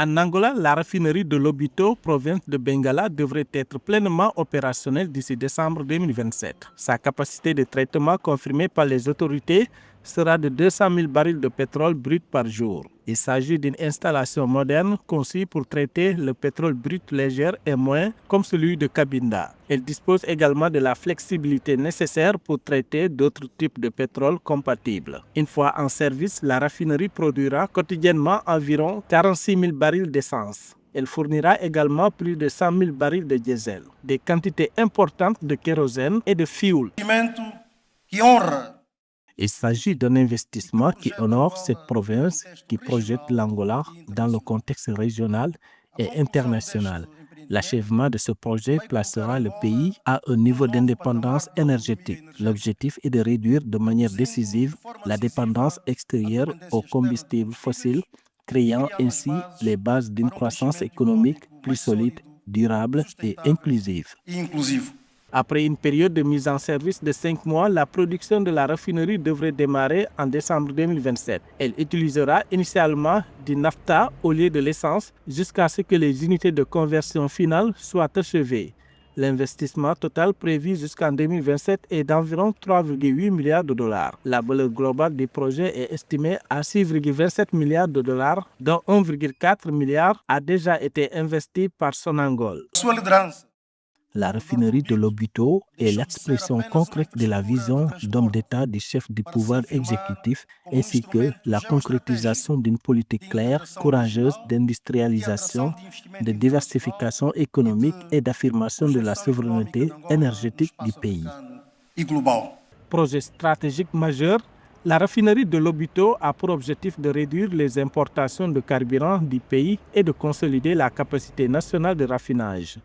En Angola, la raffinerie de Lobito, province de Bengala, devrait être pleinement opérationnelle d'ici décembre 2027. Sa capacité de traitement confirmée par les autorités sera de 200 000 barils de pétrole brut par jour. Il s'agit d'une installation moderne conçue pour traiter le pétrole brut léger et moyen comme celui de Cabinda. Elle dispose également de la flexibilité nécessaire pour traiter d'autres types de pétrole compatibles. Une fois en service, la raffinerie produira quotidiennement environ 46 000 barils d'essence. Elle fournira également plus de 100 000 barils de diesel, des quantités importantes de kérosène et de fioul. Il s'agit d'un investissement qui honore cette province qui projette l'Angola dans le contexte régional et international. L'achèvement de ce projet placera le pays à un niveau d'indépendance énergétique. L'objectif est de réduire de manière décisive la dépendance extérieure aux combustibles fossiles, créant ainsi les bases d'une croissance économique plus solide, durable et inclusive. Après une période de mise en service de 5 mois, la production de la raffinerie devrait démarrer en décembre 2027. Elle utilisera initialement du naphtha au lieu de l'essence jusqu'à ce que les unités de conversion finale soient achevées. L'investissement total prévu jusqu'en 2027 est d'environ 3,8 milliards de dollars. La valeur globale du projet est estimée à 6,27 milliards de dollars, dont 1,4 milliard a déjà été investi par Sonangol. La raffinerie de Lobito est l'expression concrète de la vision d'homme d'État du chef du pouvoir exécutif ainsi que la concrétisation d'une politique claire, courageuse d'industrialisation, de diversification économique et d'affirmation de la souveraineté énergétique du pays. Projet stratégique majeur, la raffinerie de Lobito a pour objectif de réduire les importations de carburant du pays et de consolider la capacité nationale de raffinage.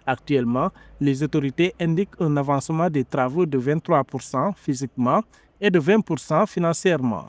Actuellement, les autorités indiquent un avancement des travaux de 23% physiquement et de 20% financièrement.